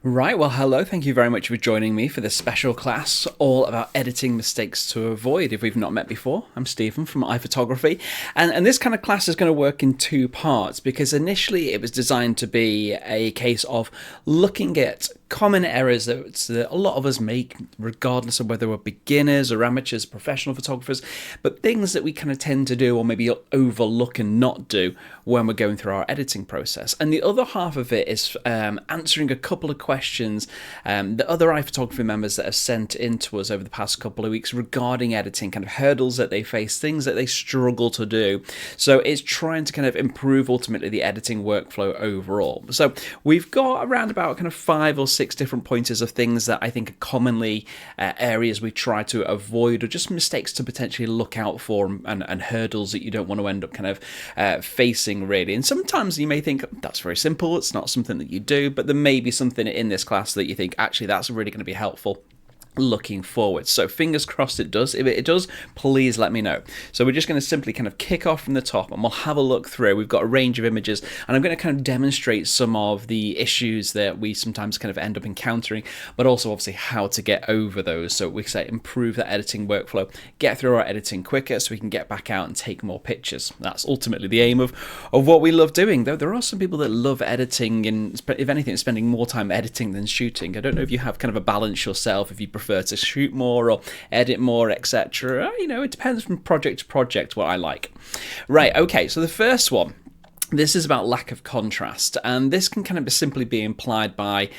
Right, well, hello. Thank you very much for joining me for this special class all about editing mistakes to avoid. If we've not met before, I'm Stephen from iPhotography, and this kind of class is going to work in two parts because initially it was designed to be a case of looking at common errors that a lot of us make, regardless of whether we're beginners or amateurs, professional photographers, but things that we kind of tend to do or maybe overlook and not do when we're going through our editing process. And the other half of it is answering a couple of questions that other iPhotography members that have sent in to us over the past couple of weeks regarding editing, kind of hurdles that they face, things that they struggle to do. So it's trying to kind of improve ultimately the editing workflow overall. So we've got around about kind of 5 or 6 different pointers of things that I think are commonly areas we try to avoid, or just mistakes to potentially look out for, and hurdles that you don't want to end up kind of facing really. And sometimes you may think that's very simple, it's not something that you do, but there may be something in this class that you think actually that's really going to be helpful looking forward. So fingers crossed it does. If it does, please let me know. So we're just going to simply kind of kick off from the top and we'll have a look through. We've got a range of images and I'm going to kind of demonstrate some of the issues that we sometimes kind of end up encountering, but also obviously how to get over those. So we say improve that editing workflow, get through our editing quicker so we can get back out and take more pictures. That's ultimately the aim of what we love doing. Though there are some people that love editing and if anything spending more time editing than shooting. I don't know if you have kind of a balance yourself, if you prefer to shoot more or edit more, etc. You know, it depends from project to project what I like. Right, okay, so the first one, this is about lack of contrast, and this can kind of simply be implied by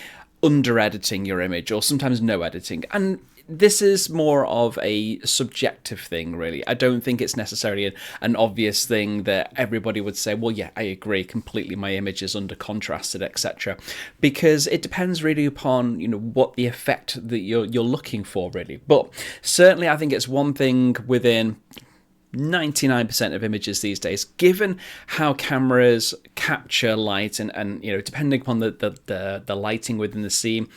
under editing your image or sometimes no editing. And this is more of a subjective thing, really. I don't think it's necessarily an obvious thing that everybody would say, well, yeah, I agree completely, my image is under contrasted, etc. Because it depends really upon, you know, what the effect that you're looking for, really. But certainly I think it's one thing within 99% of images these days, given how cameras capture light and you know, depending upon the lighting within the scene,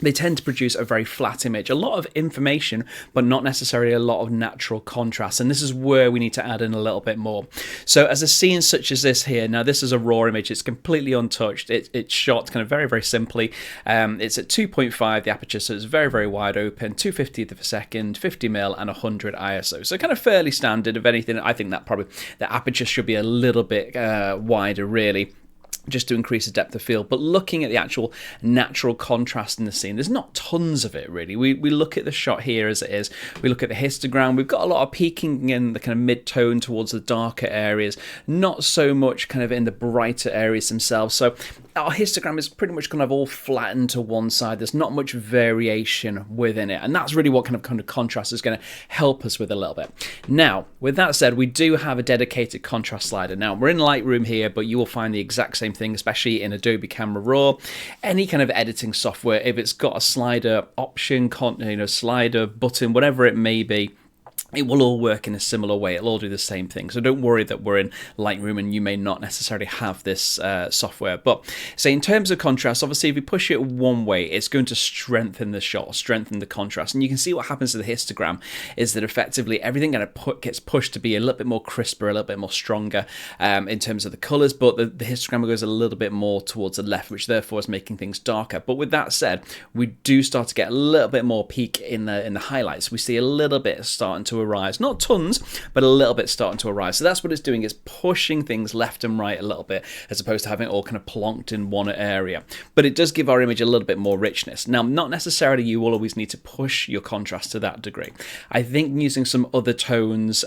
they tend to produce a very flat image, a lot of information, but not necessarily a lot of natural contrast. And this is where we need to add in a little bit more. So as a scene such as this here, now this is a raw image, it's completely untouched. It's shot kind of very, very simply. It's at 2.5, the aperture, so it's very, very wide open, 250th of a second, 50mm and 100 ISO. So kind of fairly standard. If anything, I think that probably the aperture should be a little bit wider, really, just to increase the depth of field. But looking at the actual natural contrast in the scene, there's not tons of it, really. We look at the shot here as it is. We look at the histogram. We've got a lot of peaking in the kind of mid-tone towards the darker areas, not so much kind of in the brighter areas themselves. So our histogram is pretty much kind of all flattened to one side. There's not much variation within it. And that's really what kind of contrast is going to help us with a little bit. Now, with that said, we do have a dedicated contrast slider. Now, we're in Lightroom here, but you will find the exact same thing, especially in Adobe Camera Raw. Any kind of editing software, if it's got a slider option, slider button, whatever it may be, it will all work in a similar way. It'll all do the same thing. So don't worry that we're in Lightroom and you may not necessarily have this software. But say in terms of contrast, obviously if you push it one way, it's going to strengthen the shot, strengthen the contrast. And you can see what happens to the histogram is that effectively everything gets pushed to be a little bit more crisper, a little bit more stronger in terms of the colors. But the histogram goes a little bit more towards the left, which therefore is making things darker. But with that said, we do start to get a little bit more peak in the highlights. We see a little bit starting to arise, not tons, but a little bit starting to arise. So that's what it's doing, is pushing things left and right a little bit, as opposed to having it all kind of plonked in one area. But it does give our image a little bit more richness. Now, not necessarily you will always need to push your contrast to that degree. I think using some other tones,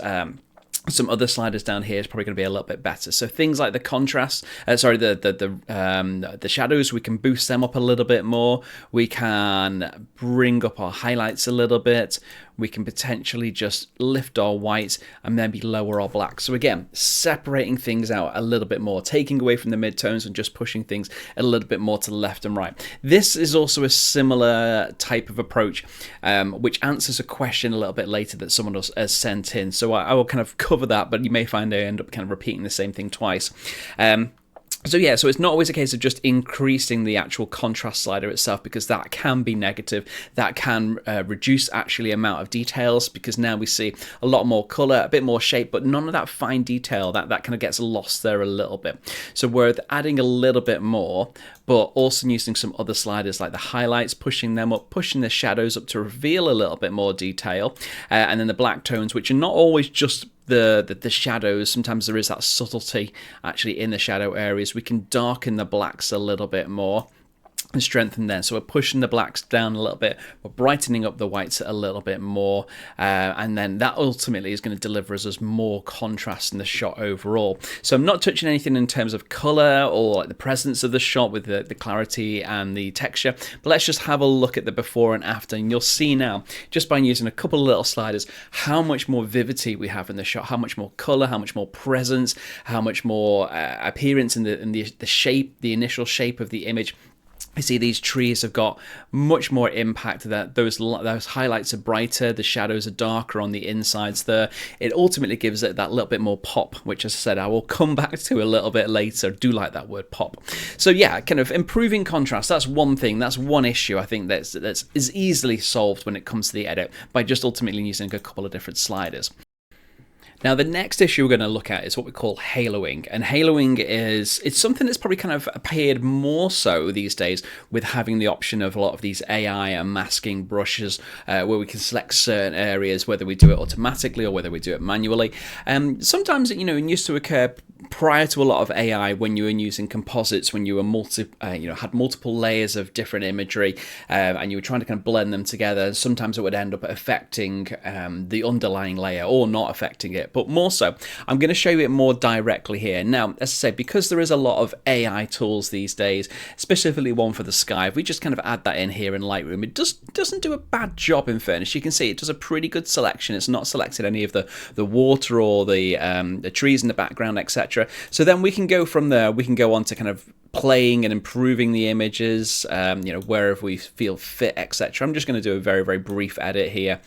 some other sliders down here is probably going to be a little bit better. So things like the contrast, the shadows, we can boost them up a little bit more. We can bring up our highlights a little bit. We can potentially just lift our whites and maybe lower our blacks. So again, separating things out a little bit more, taking away from the midtones and just pushing things a little bit more to the left and right. This is also a similar type of approach, which answers a question a little bit later that someone else has sent in. So I will kind of cover that, but you may find I end up kind of repeating the same thing twice. So yeah, so it's not always a case of just increasing the actual contrast slider itself, because that can be negative. That can reduce actually amount of details, because now we see a lot more color, a bit more shape, but none of that fine detail. That kind of gets lost there a little bit. So we're adding a little bit more, but also using some other sliders like the highlights, pushing them up, pushing the shadows up to reveal a little bit more detail, and then the black tones, which are not always just the shadows. Sometimes there is that subtlety actually in the shadow areas. We can darken the blacks a little bit more and strengthen them. So we're pushing the blacks down a little bit, we're brightening up the whites a little bit more, and then that ultimately is going to deliver us more contrast in the shot overall. So I'm not touching anything in terms of color or like the presence of the shot with the clarity and the texture, but let's just have a look at the before and after, and you'll see now, just by using a couple of little sliders, how much more vividity we have in the shot, how much more color, how much more presence, how much more appearance in the shape, the initial shape of the image. I see these trees have got much more impact, that those highlights are brighter, the shadows are darker on the insides there. It ultimately gives it that little bit more pop, which, as I said, I will come back to a little bit later. I do like that word pop. So yeah, kind of improving contrast, that's one thing, that's one issue I think that is easily solved when it comes to the edit by just ultimately using a couple of different sliders. Now, the next issue we're going to look at is what we call haloing. And haloing it's something that's probably kind of appeared more so these days with having the option of a lot of these AI and masking brushes where we can select certain areas, whether we do it automatically or whether we do it manually. Sometimes, it used to occur prior to a lot of AI when you were using composites, when you were had multiple layers of different imagery and you were trying to kind of blend them together. Sometimes it would end up affecting the underlying layer or not affecting it. But more so, I'm going to show you it more directly here. Now, as I say, because there is a lot of AI tools these days, specifically one for the sky, if we just kind of add that in here in Lightroom, it doesn't do a bad job in fairness. You can see it does a pretty good selection. It's not selected any of the water or the trees in the background, etc. So then we can go from there, we can go on to kind of playing and improving the images, wherever we feel fit, etc. I'm just going to do a very, very brief edit here,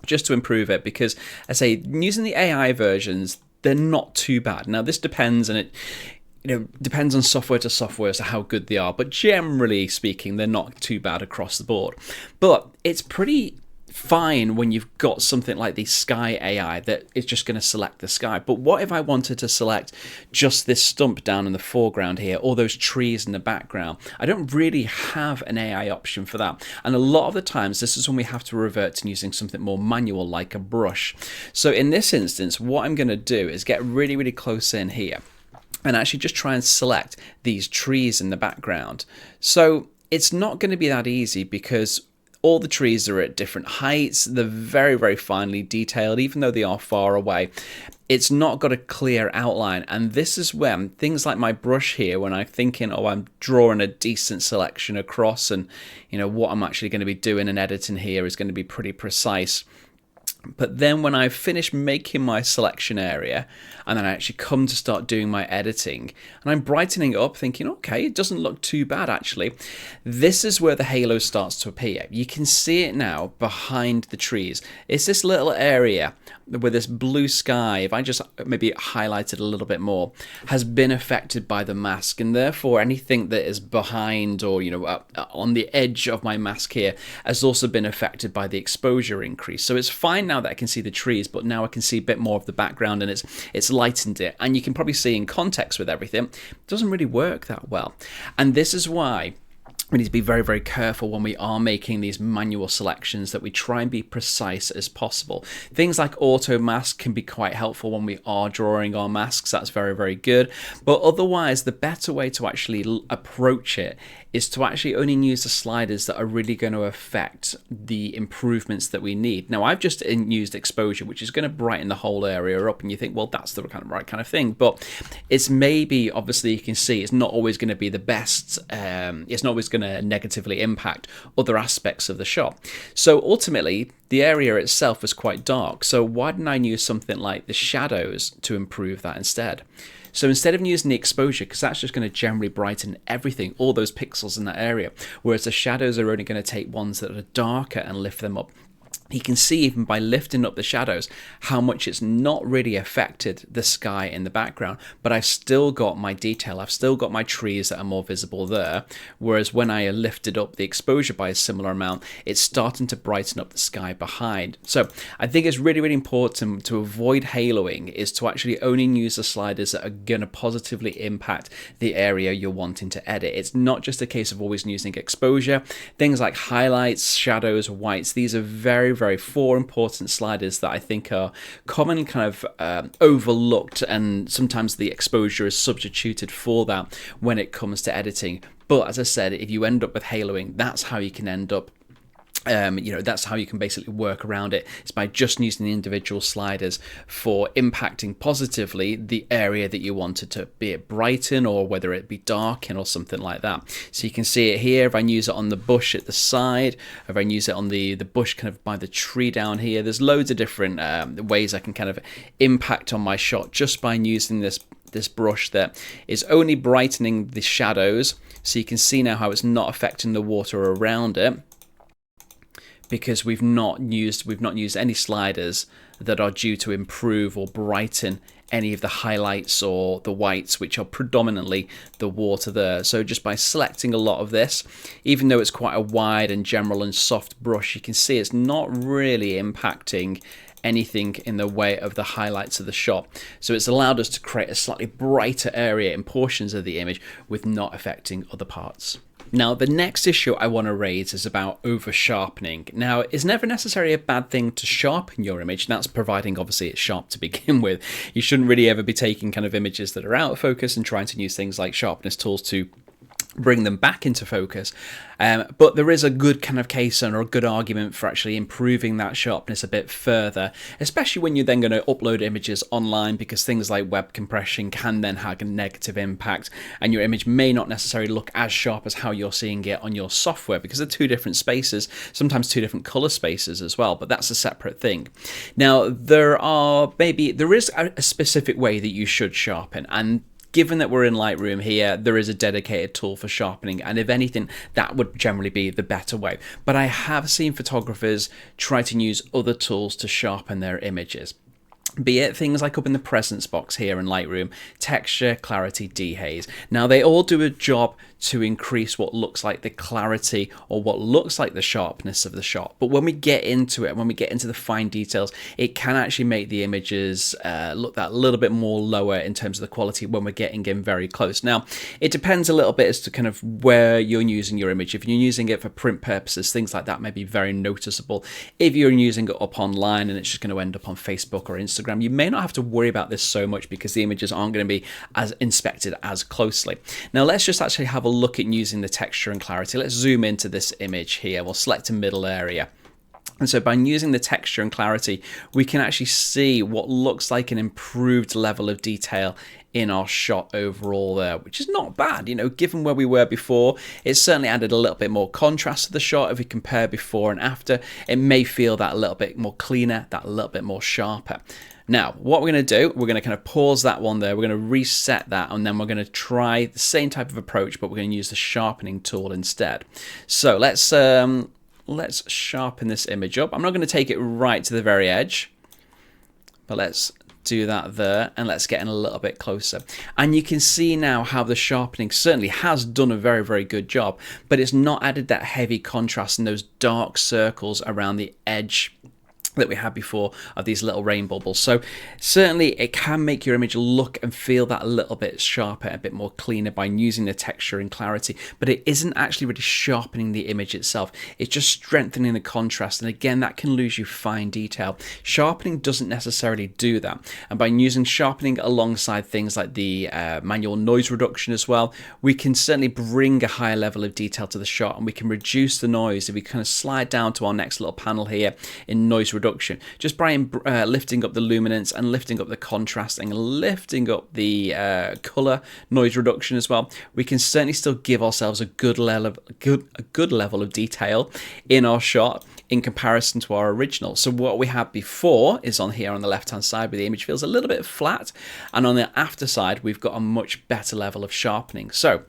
just to improve it, because I say using the AI versions, they're not too bad. Now this depends, and it depends on software to software as to how good they are, but generally speaking, they're not too bad across the board. But it's pretty fine when you've got something like the sky AI that is just going to select the sky. But what if I wanted to select just this stump down in the foreground here, or those trees in the background? I don't really have an AI option for that, and a lot of the times this is when we have to revert to using something more manual like a brush. So in this instance, what I'm going to do is get really, really close in here and actually just try and select these trees in the background. So it's not going to be that easy, because all the trees are at different heights. They're very, very finely detailed, even though they are far away. It's not got a clear outline. And this is when things like my brush here, when I'm thinking, oh, I'm drawing a decent selection across, and what I'm actually going to be doing and editing here is going to be pretty precise. But then when I've finished making my selection area, and then I actually come to start doing my editing, and I'm brightening it up thinking, okay, it doesn't look too bad actually, this is where the halo starts to appear. You can see it now behind the trees. It's this little area where this blue sky, if I just maybe highlight it a little bit more, has been affected by the mask, and therefore anything that is behind or on the edge of my mask here has also been affected by the exposure increase. So it's fine now that I can see the trees, but now I can see a bit more of the background, and it's lightened it. And you can probably see in context with everything, it doesn't really work that well. And this is why we need to be very, very careful when we are making these manual selections, that we try and be precise as possible. Things like auto mask can be quite helpful when we are drawing our masks. That's very, very good. But otherwise, the better way to actually approach it is to actually only use the sliders that are really going to affect the improvements that we need. Now, I've just used exposure, which is going to brighten the whole area up, and you think, well, that's the right kind of thing. But it's maybe, obviously, you can see it's not always going to be the best. It's not always going to negatively impact other aspects of the shot. So ultimately, the area itself is quite dark. So why didn't I use something like the shadows to improve that instead? So instead of using the exposure, because that's just going to generally brighten everything, all those pixels in that area, whereas the shadows are only going to take ones that are darker and lift them up. you can see even by lifting up the shadows how much it's not really affected the sky in the background, but I've still got my detail, I've still got my trees that are more visible there, whereas when I lifted up the exposure by a similar amount, it's starting to brighten up the sky behind. So I think it's really, really important to avoid haloing is to actually only use the sliders that are going to positively impact the area you're wanting to edit. It's not just a case of always using exposure. Things like highlights, shadows, whites, these are very four important sliders that I think are commonly kind of overlooked, and sometimes the exposure is substituted for that when it comes to editing. But as I said, if you end up with haloing, that's how you can end up that's how you can basically work around it. It's by just using the individual sliders for impacting positively the area that you wanted to, be it brighten or whether it be darken or something like that. So you can see it here. If I use it on the bush at the side, if I use it on the bush kind of by the tree down here, there's loads of different ways I can kind of impact on my shot just by using this brush that is only brightening the shadows. So you can see now how it's not affecting the water around it, because we've not used any sliders that are due to improve or brighten any of the highlights or the whites, which are predominantly the water there. So just by selecting a lot of this, even though it's quite a wide and general and soft brush, you can see it's not really impacting anything in the way of the highlights of the shot. So it's allowed us to create a slightly brighter area in portions of the image with not affecting other parts. Now, the next issue I want to raise is about over sharpening. Now, it's never necessarily a bad thing to sharpen your image. That's providing obviously it's sharp to begin with. You shouldn't really ever be taking kind of images that are out of focus and trying to use things like sharpness tools to bring them back into focus. But there is a good kind of case or a good argument for actually improving that sharpness a bit further, especially when you're then going to upload images online, because things like web compression can then have a negative impact and your image may not necessarily look as sharp as how you're seeing it on your software, because they're two different spaces, sometimes two different color spaces as well, but that's a separate thing. Now, there is a specific way that you should sharpen, and given that we're in Lightroom here, there is a dedicated tool for sharpening, and if anything, that would generally be the better way. But I have seen photographers try to use other tools to sharpen their images, be it things like up in the presence box here in Lightroom, texture, clarity, dehaze. Now, they all do a job to increase what looks like the clarity or what looks like the sharpness of the shot. But when we get into it, when we get into the fine details, it can actually make the images look that little bit more lower in terms of the quality when we're getting in very close. Now, it depends a little bit as to kind of where you're using your image. If you're using it for print purposes, things like that may be very noticeable. If you're using it up online and it's just going to end up on Facebook or Instagram, you may not have to worry about this so much because the images aren't going to be as inspected as closely. Now, let's just actually have a look at using the texture and clarity. Let's zoom into this image here. We'll select a middle area. And so by using the texture and clarity, we can actually see what looks like an improved level of detail in our shot overall there, which is not bad, given where we were before. It certainly added a little bit more contrast to the shot. If we compare before and after, it may feel that a little bit more cleaner, that a little bit more sharper. Now, what we're going to do, we're going to kind of pause that one there. We're going to reset that, and then we're going to try the same type of approach, but we're going to use the sharpening tool instead. So let's sharpen this image up. I'm not going to take it right to the very edge, but let's do that there, and let's get in a little bit closer. And you can see now how the sharpening certainly has done a very, very good job, but it's not added that heavy contrast and those dark circles around the edge that we had before of these little rain bubbles. So certainly it can make your image look and feel that a little bit sharper, a bit more cleaner by using the texture and clarity, but it isn't actually really sharpening the image itself. It's just strengthening the contrast, and again, that can lose you fine detail. Sharpening doesn't necessarily do that, and by using sharpening alongside things like the manual noise reduction as well, we can certainly bring a higher level of detail to the shot, and we can reduce the noise. If we kind of slide down to our next little panel here in noise reduction, just by lifting up the luminance and lifting up the contrast and lifting up the color noise reduction as well, we can certainly still give ourselves a good level of detail in our shot in comparison to our original. So what we had before is on here on the left hand side where the image feels a little bit flat, and on the after side we've got a much better level of sharpening. So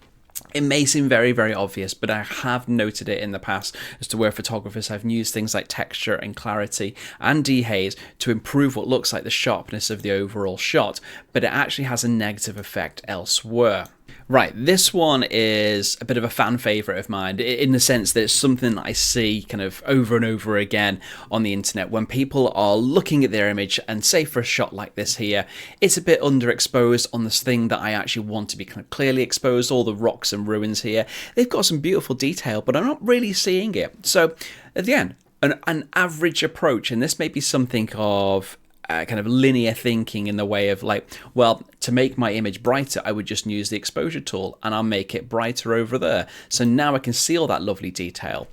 It may seem very, very obvious, but I have noted it in the past as to where photographers have used things like texture and clarity and dehaze to improve what looks like the sharpness of the overall shot, but it actually has a negative effect elsewhere. Right, this one is a bit of a fan favourite of mine in the sense that it's something that I see kind of over and over again on the internet when people are looking at their image and say for a shot like this here, it's a bit underexposed on this thing that I actually want to be kind of clearly exposed, all the rocks and ruins here. They've got some beautiful detail, but I'm not really seeing it. So again, an average approach, and this may be something of kind of linear thinking in the way of like, well, to make my image brighter, I would just use the exposure tool and I'll make it brighter over there. So now I can see all that lovely detail.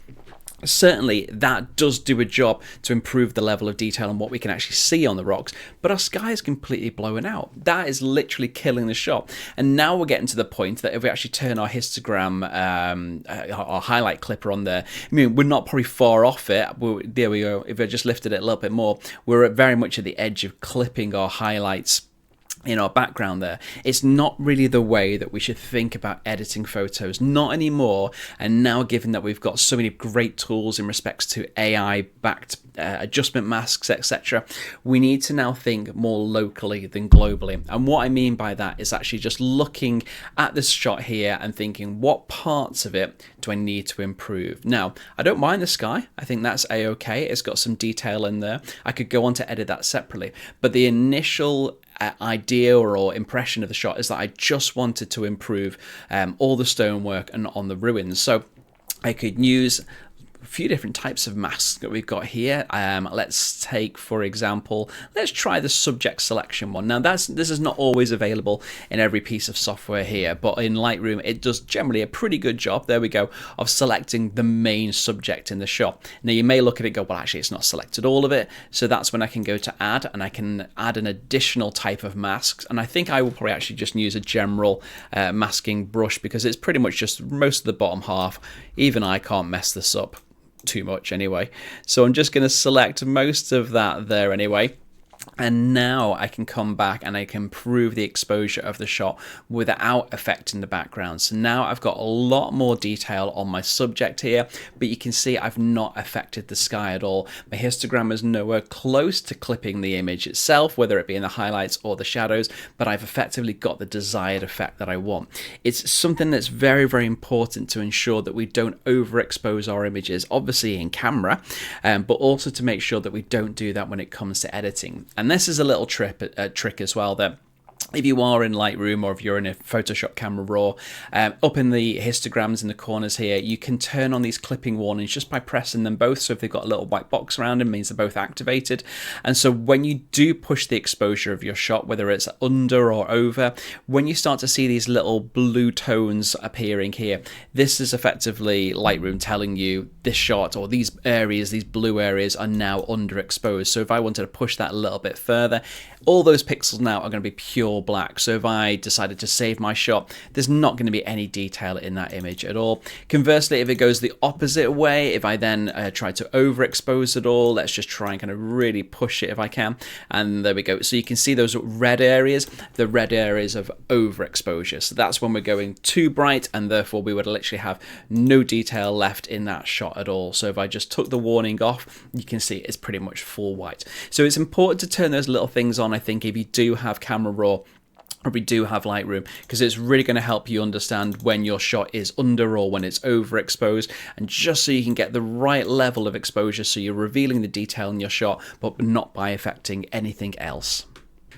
Certainly that does do a job to improve the level of detail and what we can actually see on the rocks, but our sky is completely blown out. That is literally killing the shot. And now we're getting to the point that if we actually turn our histogram, our highlight clipper on there, I mean, we're not probably far off it. There we go. If I just lifted it a little bit more, we're very much at the edge of clipping our highlights in our background there. It's not really the way that we should think about editing photos, not anymore. And now, given that we've got so many great tools in respects to AI backed adjustment masks, etc., we need to now think more locally than globally. And what I mean by that is actually just looking at this shot here and thinking, what parts of it do I need to improve? Now, I don't mind the sky. I think that's a-okay. It's got some detail in there. I could go on to edit that separately, but the initial idea or impression of the shot is that I just wanted to improve all the stonework and on the ruins. So I could use a few different types of masks that we've got here. Let's take, for example, let's try the subject selection one. Now this is not always available in every piece of software here, but in Lightroom it does generally a pretty good job, there we go, of selecting the main subject in the shot. Now you may look at it and go, well, actually it's not selected all of it, so that's when I can go to add, and I can add an additional type of masks, and I think I will probably actually just use a general masking brush, because it's pretty much just most of the bottom half. Even I can't mess this up too much anyway, so I'm just going to select most of that there anyway. And now I can come back and I can improve the exposure of the shot without affecting the background. So now I've got a lot more detail on my subject here, but you can see I've not affected the sky at all. My histogram is nowhere close to clipping the image itself, whether it be in the highlights or the shadows, but I've effectively got the desired effect that I want. It's something that's very, very important to ensure that we don't overexpose our images, obviously in camera, but also to make sure that we don't do that when it comes to editing. And this is a little trick as well, that if you are in Lightroom or if you're in a Photoshop Camera Raw, up in the histograms in the corners here, you can turn on these clipping warnings just by pressing them both. So if they've got a little white box around them, it means they're both activated. And so when you do push the exposure of your shot, whether it's under or over, when you start to see these little blue tones appearing here, this is effectively Lightroom telling you this shot or these areas, these blue areas, are now underexposed. So if I wanted to push that a little bit further, all those pixels now are going to be pure black. So if I decided to save my shot, there's not going to be any detail in that image at all. Conversely, if it goes the opposite way, if I then try to overexpose it all, let's just try and kind of really push it if I can. And there we go. So you can see those red areas, the red areas of overexposure. So that's when we're going too bright, and therefore we would literally have no detail left in that shot at all. So if I just took the warning off, you can see it's pretty much full white. So it's important to turn those little things on, I think, if you do have Camera Raw or we do have Lightroom, because it's really going to help you understand when your shot is under or when it's overexposed, and just so you can get the right level of exposure so you're revealing the detail in your shot but not by affecting anything else.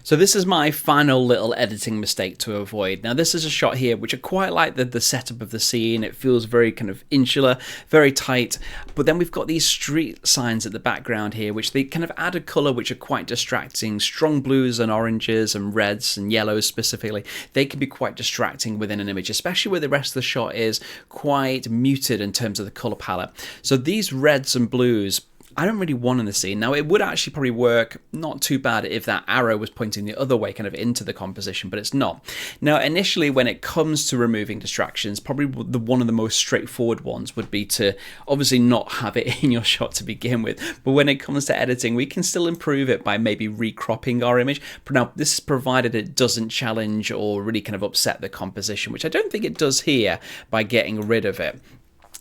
So this is my final little editing mistake to avoid. Now this is a shot here which I quite like the setup of the scene. It feels very kind of insular, very tight, but then we've got these street signs at the background here which they kind of add a colour which are quite distracting. Strong blues and oranges and reds and yellows specifically, they can be quite distracting within an image, especially where the rest of the shot is quite muted in terms of the colour palette. So these reds and blues I don't really want in the scene. Now, it would actually probably work not too bad if that arrow was pointing the other way, kind of into the composition, but it's not. Now, initially, when it comes to removing distractions, probably one of the most straightforward ones would be to obviously not have it in your shot to begin with. But when it comes to editing, we can still improve it by maybe recropping our image. But now, this is provided it doesn't challenge or really kind of upset the composition, which I don't think it does here by getting rid of it.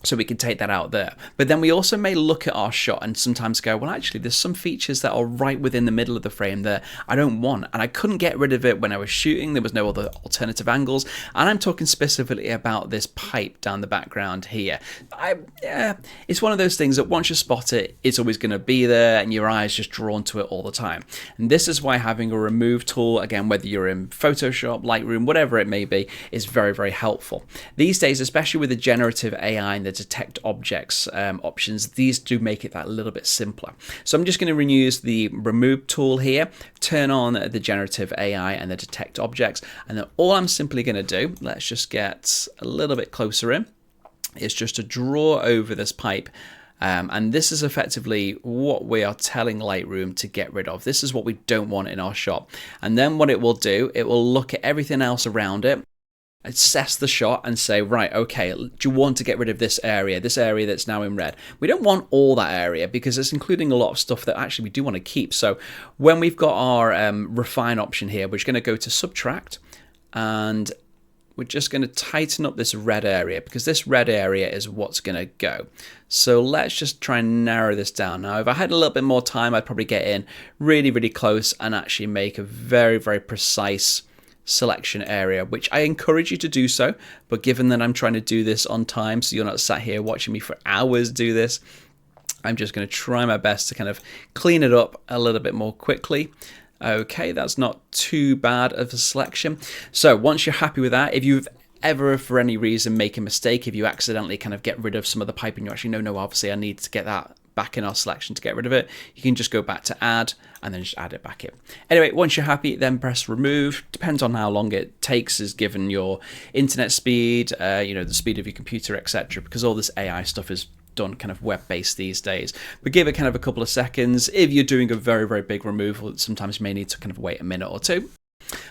So we can take that out there. But then we also may look at our shot and sometimes go, well, actually, there's some features that are right within the middle of the frame that I don't want. And I couldn't get rid of it when I was shooting. There was no other alternative angles. And I'm talking specifically about this pipe down the background here. It's one of those things that once you spot it, it's always going to be there and your eye's just drawn to it all the time. And this is why having a remove tool, again, whether you're in Photoshop, Lightroom, whatever it may be, is very, very helpful. These days, especially with the generative AI and the detect objects options, these do make it that little bit simpler. So I'm just going to use the remove tool here, turn on the generative AI and the detect objects, and then all I'm simply going to do, let's just get a little bit closer in, is just to draw over this pipe. And this is effectively what we are telling Lightroom to get rid of. This is what we don't want in our shot. And then what it will do, it will look at everything else around it, assess the shot and say, right, okay, do you want to get rid of this area that's now in red? We don't want all that area because it's including a lot of stuff that actually we do want to keep. So when we've got our refine option here, we're just going to go to subtract and we're just going to tighten up this red area because this red area is what's going to go. So let's just try and narrow this down. Now, if I had a little bit more time, I'd probably get in really, really close and actually make a very, very precise selection area, which I encourage you to do so, but given that I'm trying to do this on time so you're not sat here watching me for hours do this, I'm just going to try my best to kind of clean it up a little bit more quickly. Okay, that's not too bad of a selection. So once you're happy with that, if you've ever for any reason make a mistake, if you accidentally kind of get rid of some of the pipe and you actually no, obviously I need to get that back in our selection to get rid of it, you can just go back to add and then just add it back in. Anyway, once you're happy, then press remove. Depends on how long it takes, is given your internet speed, the speed of your computer, etc. Because all this AI stuff is done kind of web-based these days. But give it kind of a couple of seconds. If you're doing a very, very big removal, sometimes you may need to kind of wait a minute or two.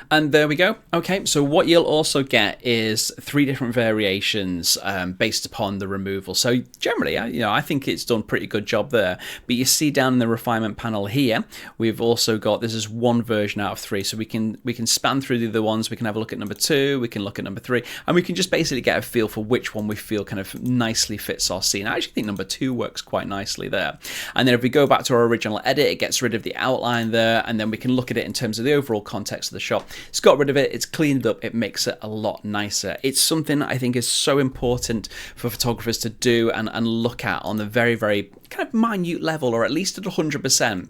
And there we go. Okay, so what you'll also get is 3 different variations based upon the removal. So generally, I think it's done a pretty good job there. But you see down in the refinement panel here, we've also got, this is 1 version out of 3. So we can span through the other ones. We can have a look at number 2, we can look at number 3, and we can just basically get a feel for which one we feel kind of nicely fits our scene. I actually think number 2 works quite nicely there. And then if we go back to our original edit, it gets rid of the outline there, and then we can look at it in terms of the overall context of the shot. It's got rid of it, it's cleaned up, it makes it a lot nicer. It's something I think is so important for photographers to do and look at on the very, very kind of minute level, or at least at 100%.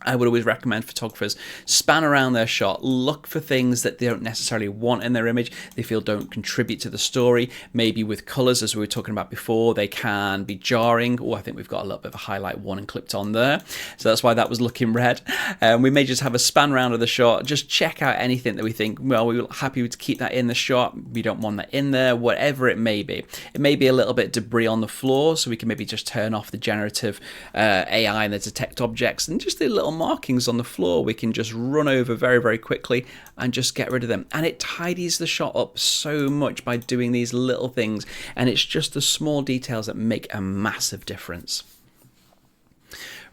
I would always recommend photographers span around their shot, look for things that they don't necessarily want in their image, they feel don't contribute to the story. Maybe with colors, as we were talking about before, they can be jarring. Oh, I think we've got a little bit of a highlight warning clipped on there. So that's why that was looking red. We may just have a span around of the shot, just check out anything that we think, well, we're happy to keep that in the shot, we don't want that in there, whatever it may be. It may be a little bit debris on the floor, so we can maybe just turn off the generative AI and the detect objects, and just the little markings on the floor we can just run over very, very quickly and just get rid of them. And it tidies the shot up so much by doing these little things, and it's just the small details that make a massive difference.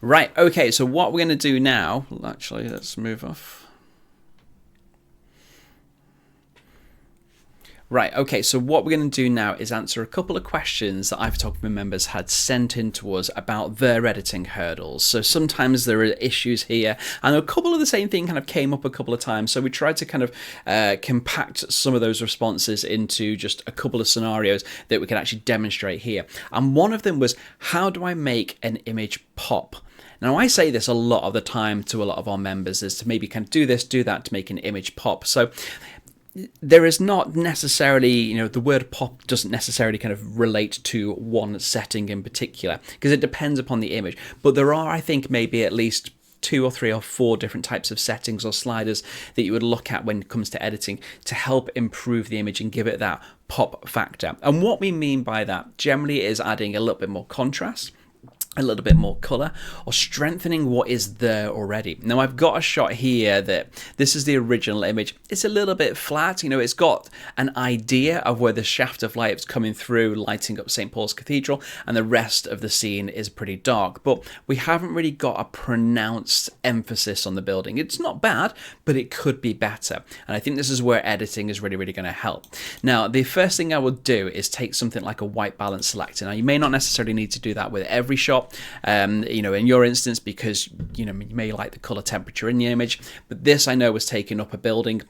Right, okay, so what we're going to do now, actually, let's move off. Right, okay, so what we're going to do now is answer a couple of questions that iPhotography members had sent in to us about their editing hurdles. So sometimes there are issues here, and a couple of the same thing kind of came up a couple of times. So we tried to kind of compact some of those responses into just a couple of scenarios that we can actually demonstrate here. And one of them was, how do I make an image pop? Now, I say this a lot of the time to a lot of our members, is to maybe kind of do this, do that to make an image pop. So there is not necessarily, the word pop doesn't necessarily kind of relate to one setting in particular, because it depends upon the image. But there are, I think, maybe at least 2 or 3 or 4 different types of settings or sliders that you would look at when it comes to editing to help improve the image and give it that pop factor. And what we mean by that generally is adding a little bit more contrast, a little bit more color, or strengthening what is there already. Now I've got a shot here that this is the original image. It's a little bit flat, you know, it's got an idea of where the shaft of light is coming through, lighting up St. Paul's Cathedral, and the rest of the scene is pretty dark, but we haven't really got a pronounced emphasis on the building. It's not bad, but it could be better, and I think this is where editing is really going to help. Now the first thing I would do is take something like a white balance selector. Now you may not necessarily need to do that with every shot, you know, in your instance, because you know you may like the color temperature in the image, but this I know was taking up a building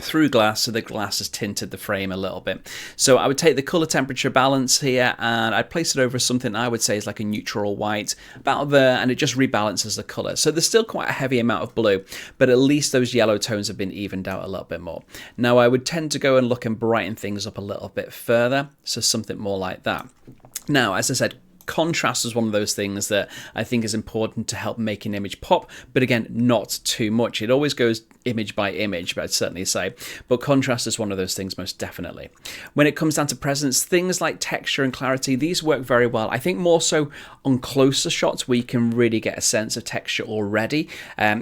through glass, so the glass has tinted the frame a little bit. So I would take the color temperature balance here and I'd place it over something I would say is like a neutral white, about there, and it just rebalances the color. So there's still quite a heavy amount of blue, but at least those yellow tones have been evened out a little bit more. Now I would tend to go and look and brighten things up a little bit further, so something more like that. Now, as I said, contrast is one of those things that I think is important to help make an image pop, but again, not too much. It always goes image by image, but I'd certainly say, but contrast is one of those things most definitely. When it comes down to presence, things like texture and clarity, these work very well. I think more so on closer shots where you can really get a sense of texture already.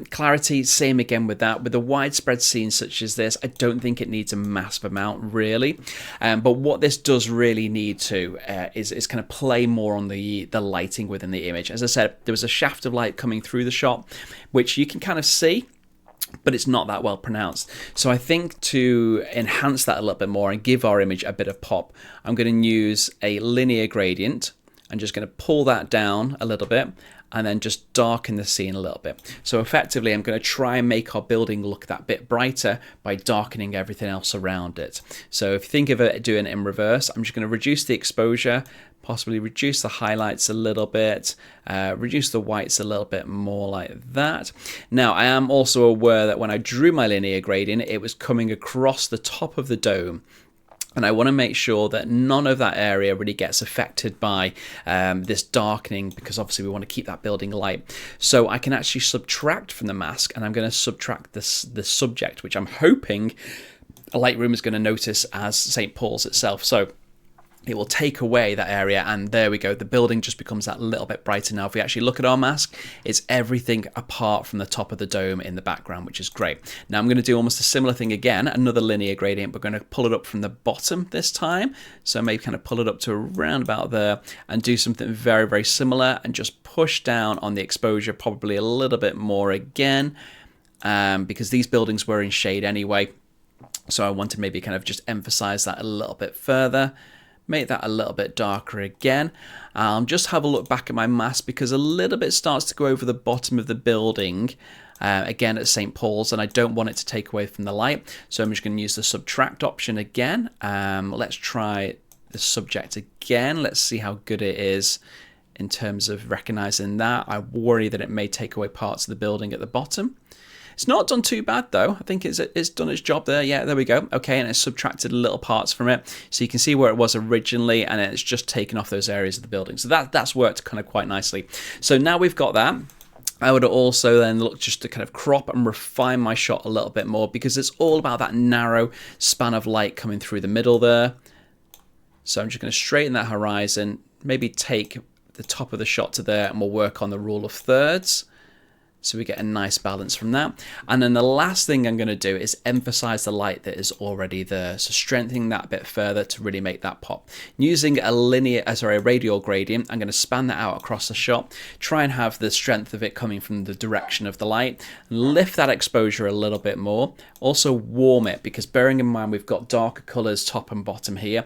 Clarity, same again with that. With a widespread scene such as this, I don't think it needs a massive amount really, but what this does really need to is kind of play more on the lighting within the image. As I said, there was a shaft of light coming through the shot, which you can kind of see, but it's not that well pronounced. So I think to enhance that a little bit more and give our image a bit of pop, I'm going to use a linear gradient. I'm just going to pull that down a little bit and then just darken the scene a little bit. So effectively, I'm going to try and make our building look that bit brighter by darkening everything else around it. So if you think of it doing it in reverse, I'm just going to reduce the exposure, possibly reduce the highlights a little bit, reduce the whites a little bit more like that. Now, I am also aware that when I drew my linear gradient, it was coming across the top of the dome. And I want to make sure that none of that area really gets affected by this darkening, because obviously we want to keep that building light. So I can actually subtract from the mask, and I'm going to subtract the subject, which I'm hoping Lightroom is going to notice as St. Paul's itself. So it will take away that area, and there we go, the building just becomes that little bit brighter. Now if we actually look at our mask, it's everything apart from the top of the dome in the background, which is great. Now I'm going to do almost a similar thing again, another linear gradient. We're going to pull it up from the bottom this time, so maybe kind of pull it up to around about there and do something very, very similar, and just push down on the exposure probably a little bit more again, because these buildings were in shade anyway, so I want to maybe kind of just emphasize that a little bit further. Make that a little bit darker again. Just have a look back at my mask, because a little bit starts to go over the bottom of the building, again at St. Paul's, and I don't want it to take away from the light. So I'm just going to use the subtract option again. Let's try the subject again. Let's see how good it is in terms of recognizing that. I worry that it may take away parts of the building at the bottom. It's not done too bad though. I think it's done its job there. Yeah, there we go. Okay, and it's subtracted little parts from it, so you can see where it was originally, and it's just taken off those areas of the building. So that's worked kind of quite nicely. So now we've got that, I would also then look just to kind of crop and refine my shot a little bit more, because it's all about that narrow span of light coming through the middle there. So I'm just going to straighten that horizon, maybe take the top of the shot to there, and we'll work on the rule of thirds. So we get a nice balance from that. And then the last thing I'm going to do is emphasize the light that is already there. So strengthening that a bit further to really make that pop. Using a radial gradient, I'm going to span that out across the shot. Try and have the strength of it coming from the direction of the light. Lift that exposure a little bit more. Also warm it, because bearing in mind we've got darker colors top and bottom here,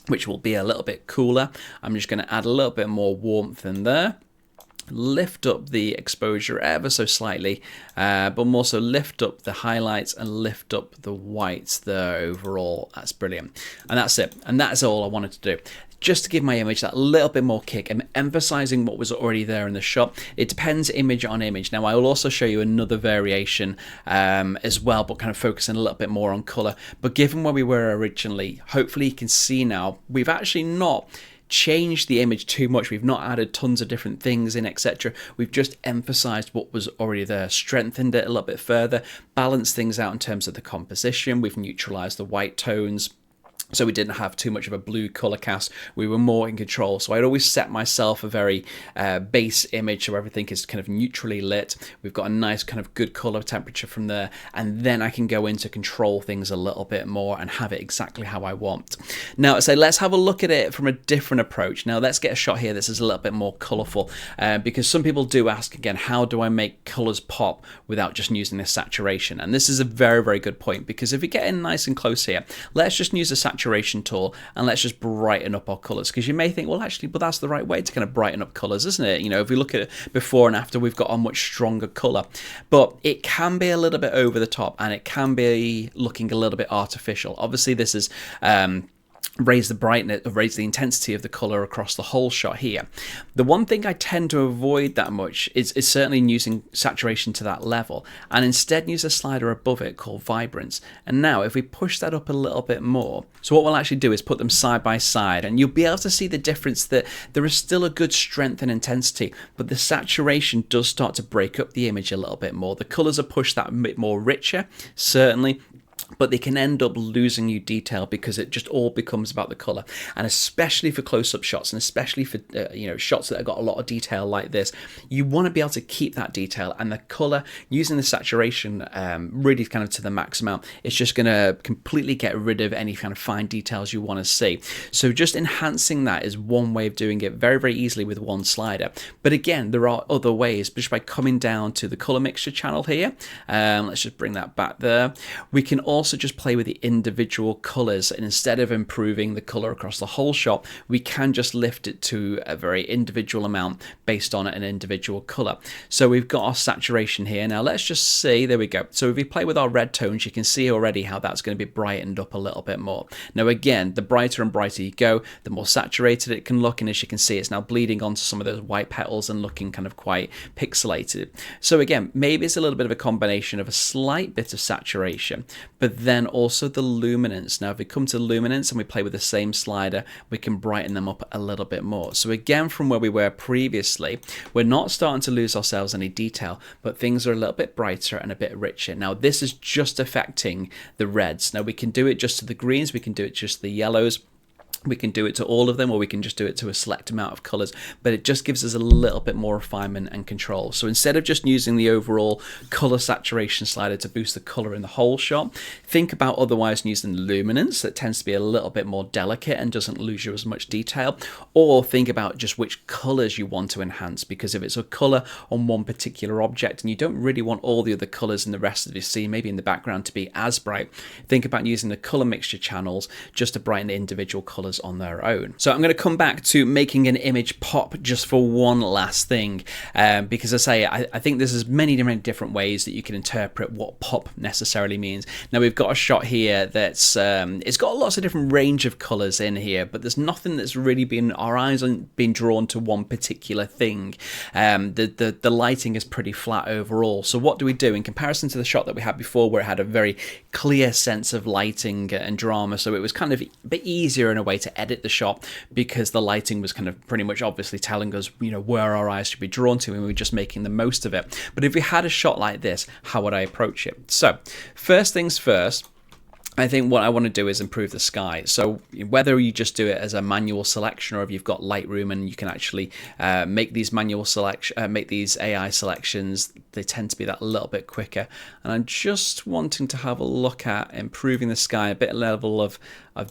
which will be a little bit cooler. I'm just going to add a little bit more warmth in there. Lift up the exposure ever so slightly, but more so lift up the highlights and lift up the whites there overall. That's brilliant. And that's it. And that's all I wanted to do. Just to give my image that little bit more kick and emphasizing what was already there in the shot. It depends image on image. Now I will also show you another variation as well, but kind of focusing a little bit more on color. But given where we were originally, hopefully you can see now we've actually not changed the image too much. We've not added tons of different things in, etc. We've just emphasized what was already there, strengthened it a little bit further, balanced things out in terms of the composition. We've neutralized the white tones, so we didn't have too much of a blue color cast. We were more in control. So I'd always set myself a very base image so everything is kind of neutrally lit. We've got a nice kind of good color temperature from there, and then I can go in to control things a little bit more and have it exactly how I want. Now, so let's have a look at it from a different approach. Now let's get a shot here this is a little bit more colorful, because some people do ask again, how do I make colors pop without just using this saturation? And this is a very, very good point, because if we get in nice and close here, let's just use a saturation tool and let's just brighten up our colors, because you may think, well, actually, but that's the right way to kind of brighten up colors, isn't it? You know, if we look at it before and after, we've got a much stronger color, but it can be a little bit over the top and it can be looking a little bit artificial. Obviously, this is raise the brightness, raise the intensity of the color across the whole shot here. The one thing I tend to avoid that much is certainly using saturation to that level, and instead use a slider above it called vibrance. And now if we push that up a little bit more, so what we'll actually do is put them side by side, and you'll be able to see the difference, that there is still a good strength and intensity, but the saturation does start to break up the image a little bit more. The colors are pushed that bit more richer, certainly, but they can end up losing you detail because it just all becomes about the color. And especially for close-up shots, and especially for shots that have got a lot of detail like this, you want to be able to keep that detail, and the color, using the saturation really kind of to the max amount, it's just going to completely get rid of any kind of fine details you want to see. So just enhancing that is one way of doing it very, very easily with one slider. But again, there are other ways, just by coming down to the color mixture channel here. Let's just bring that back there. We can also just play with the individual colors, and instead of improving the color across the whole shot, we can just lift it to a very individual amount based on an individual color. So we've got our saturation here. Now let's just see, there we go. So if we play with our red tones, you can see already how that's going to be brightened up a little bit more. Now again, the brighter and brighter you go, the more saturated it can look, and as you can see, it's now bleeding onto some of those white petals and looking kind of quite pixelated. So again, maybe it's a little bit of a combination of a slight bit of saturation, but then also the luminance. Now if we come to luminance and we play with the same slider, we can brighten them up a little bit more. So again, from where we were previously, we're not starting to lose ourselves any detail, but things are a little bit brighter and a bit richer. Now this is just affecting the reds. Now we can do it just to the greens, we can do it just to the yellows, we can do it to all of them, or we can just do it to a select amount of colors, but it just gives us a little bit more refinement and control. So instead of just using the overall color saturation slider to boost the color in the whole shot, think about otherwise using luminance that tends to be a little bit more delicate and doesn't lose you as much detail, or think about just which colors you want to enhance, because if it's a color on one particular object and you don't really want all the other colors in the rest of your scene, maybe in the background, to be as bright, think about using the color mixture channels just to brighten the individual colors on their own. So I'm going to come back to making an image pop just for one last thing, because I think there's as many different ways that you can interpret what pop necessarily means. Now we've got a shot here that's it's got lots of different range of colors in here, but there's nothing that's really been, our eyes aren't been drawn to one particular thing. The lighting is pretty flat overall. So what do we do in comparison to the shot that we had before, where it had a very clear sense of lighting and drama? So it was kind of a bit easier in a way to edit the shot, because the lighting was kind of pretty much obviously telling us, where our eyes should be drawn to, and we were just making the most of it. But if we had a shot like this, how would I approach it? So first things first, I think what I want to do is improve the sky. So whether you just do it as a manual selection, or if you've got Lightroom and you can actually make these make these AI selections, they tend to be that little bit quicker. And I'm just wanting to have a look at improving the sky, a bit level of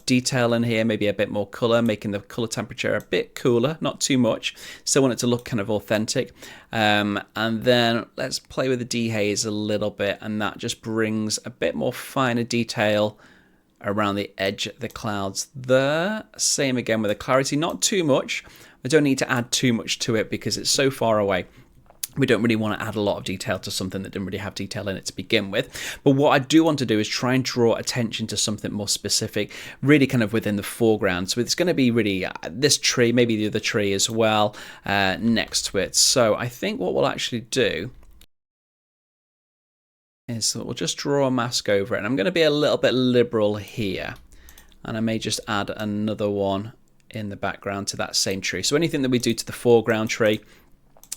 detail in here, maybe a bit more color, making the color temperature a bit cooler, not too much. Still want it to look kind of authentic. And then let's play with the dehaze a little bit, and that just brings a bit more finer detail around the edge of the clouds there. Same again with the clarity, not too much. I don't need to add too much to it because it's so far away. We don't really want to add a lot of detail to something that didn't really have detail in it to begin with. But what I do want to do is try and draw attention to something more specific, really kind of within the foreground. So it's going to be really this tree, maybe the other tree as well, next to it. So I think what we'll actually do is we'll just draw a mask over it. And I'm going to be a little bit liberal here. And I may just add another one in the background to that same tree. So anything that we do to the foreground tree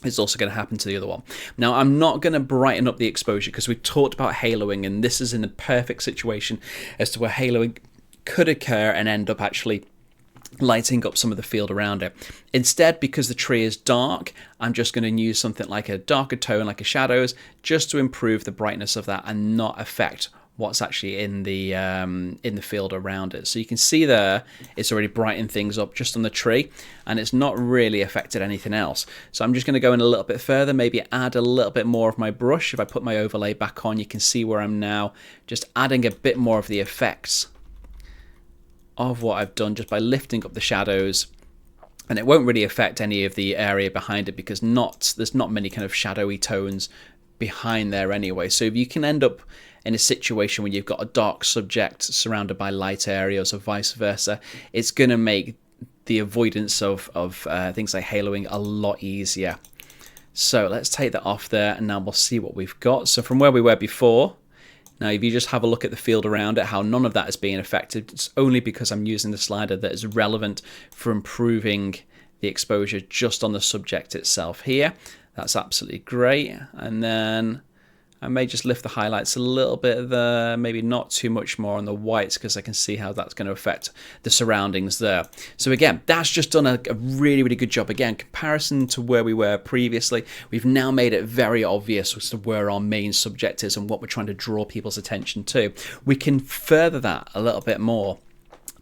is also going to happen to the other one. Now, I'm not going to brighten up the exposure because we talked about haloing, and this is in the perfect situation as to where haloing could occur and end up actually lighting up some of the field around it. Instead, because the tree is dark, I'm just going to use something like a darker tone, like a shadows, just to improve the brightness of that and not affect what's actually in the field around it. So you can see there, it's already brightened things up just on the tree, and it's not really affected anything else. So I'm just going to go in a little bit further, maybe add a little bit more of my brush. If I put my overlay back on, you can see where I'm now just adding a bit more of the effects of what I've done just by lifting up the shadows. And it won't really affect any of the area behind it because there's not many kind of shadowy tones behind there anyway. So if you can end up in a situation where you've got a dark subject surrounded by light areas or vice versa, it's going to make the avoidance of things like haloing a lot easier. So let's take that off there, and now we'll see what we've got. So from where we were before, now if you just have a look at the field around it, how none of that is being affected, it's only because I'm using the slider that is relevant for improving the exposure just on the subject itself here. That's absolutely great. And then I may just lift the highlights a little bit there, maybe not too much more on the whites, because I can see how that's going to affect the surroundings there. So again, that's just done a really, really good job. Again, comparison to where we were previously, we've now made it very obvious as to where our main subject is and what we're trying to draw people's attention to. We can further that a little bit more.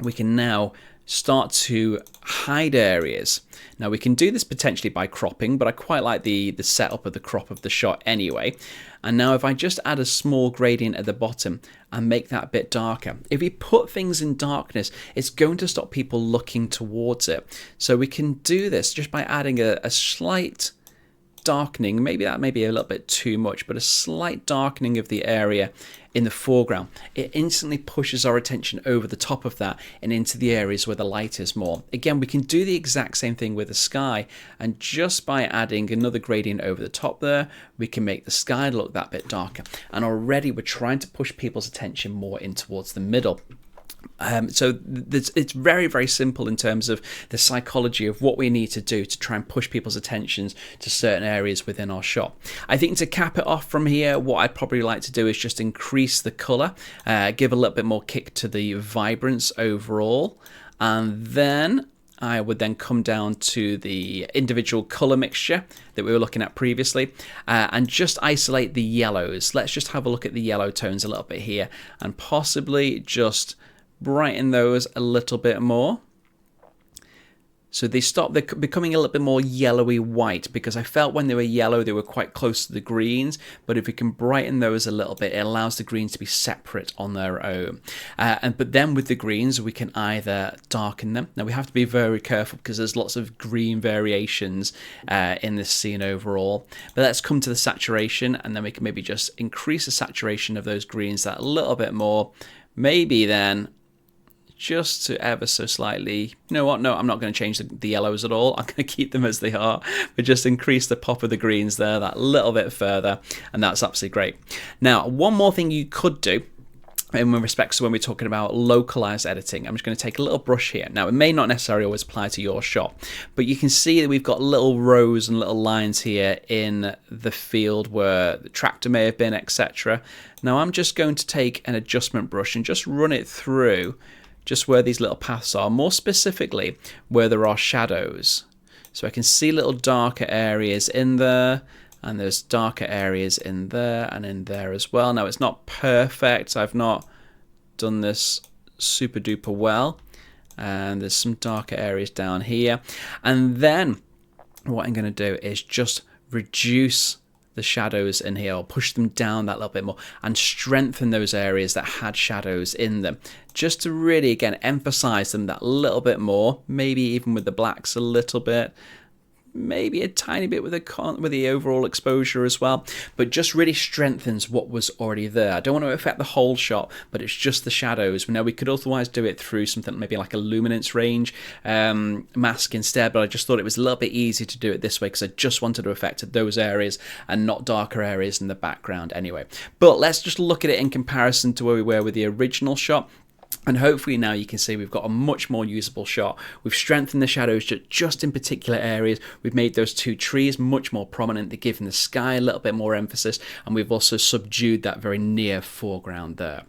We can now start to hide areas. Now we can do this potentially by cropping, but I quite like the setup of the crop of the shot anyway. And now if I just add a small gradient at the bottom and make that a bit darker, if we put things in darkness, it's going to stop people looking towards it. So we can do this just by adding a slight darkening. Maybe that may be a little bit too much, but a slight darkening of the area in the foreground. It instantly pushes our attention over the top of that and into the areas where the light is more. Again, we can do the exact same thing with the sky, and just by adding another gradient over the top there, we can make the sky look that bit darker. And already we're trying to push people's attention more in towards the middle. So it's very, very simple in terms of the psychology of what we need to do to try and push people's attentions to certain areas within our shot. I think to cap it off from here, what I'd probably like to do is just increase the color, give a little bit more kick to the vibrance overall, and then I would then come down to the individual color mixture that we were looking at previously, and just isolate the yellows. Let's just have a look at the yellow tones a little bit here, and possibly just brighten those a little bit more. So they're becoming a little bit more yellowy white, because I felt when they were yellow they were quite close to the greens, but if we can brighten those a little bit, it allows the greens to be separate on their own. But then with the greens we can either darken them. Now we have to be very careful because there's lots of green variations in this scene overall, but let's come to the saturation, and then we can maybe just increase the saturation of those greens that a little bit more, maybe then just to ever so slightly, you know what, no, I'm not going to change the yellows at all. I'm going to keep them as they are, but just increase the pop of the greens there that little bit further, and that's absolutely great. Now, one more thing you could do in respect to when we're talking about localized editing, I'm just going to take a little brush here. Now, it may not necessarily always apply to your shot, but you can see that we've got little rows and little lines here in the field where the tractor may have been, etc. Now, I'm just going to take an adjustment brush and just run it through just where these little paths are, more specifically where there are shadows. So I can see little darker areas in there, and there's darker areas in there and in there as well. Now it's not perfect, I've not done this super duper well, and there's some darker areas down here. And then what I'm going to do is just reduce the shadows in here, or push them down that little bit more and strengthen those areas that had shadows in them, just to really again emphasize them that little bit more, maybe even with the blacks a little bit, maybe a tiny bit with the overall exposure as well, but just really strengthens what was already there. I don't want to affect the whole shot, but it's just the shadows. Now we could otherwise do it through something maybe like a luminance range mask instead, but I just thought it was a little bit easier to do it this way because I just wanted to affect those areas and not darker areas in the background anyway. But let's just look at it in comparison to where we were with the original shot. And hopefully now you can see we've got a much more usable shot. We've strengthened the shadows just in particular areas. We've made those two trees much more prominent. They're giving the sky a little bit more emphasis. And we've also subdued that very near foreground there.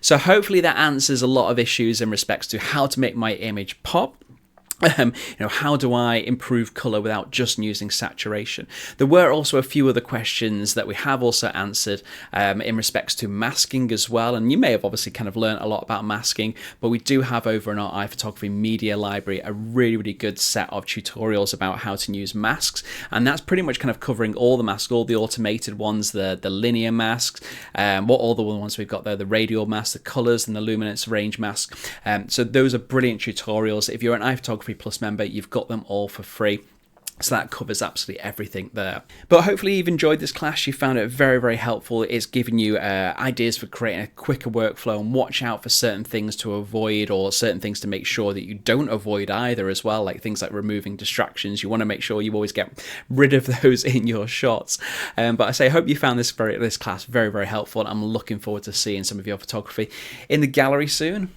So hopefully that answers a lot of issues in respects to how to make my image pop. How do I improve color without just using saturation? There were also a few other questions that we have also answered in respects to masking as well. And you may have obviously kind of learned a lot about masking, but we do have over in our iPhotography media library a really, really good set of tutorials about how to use masks. And that's pretty much kind of covering all the masks, all the automated ones, the linear masks, all the ones we've got there, the radial masks, the colors and the luminance range mask. So those are brilliant tutorials. If you're an iPhotography Plus member, you've got them all for free. So that covers absolutely everything there. But hopefully you've enjoyed this class. You found it very, very helpful. It's giving you ideas for creating a quicker workflow, and watch out for certain things to avoid or certain things to make sure that you don't avoid either as well, like things like removing distractions. You want to make sure you always get rid of those in your shots. But I hope you found this class very, very helpful, and I'm looking forward to seeing some of your photography in the gallery soon.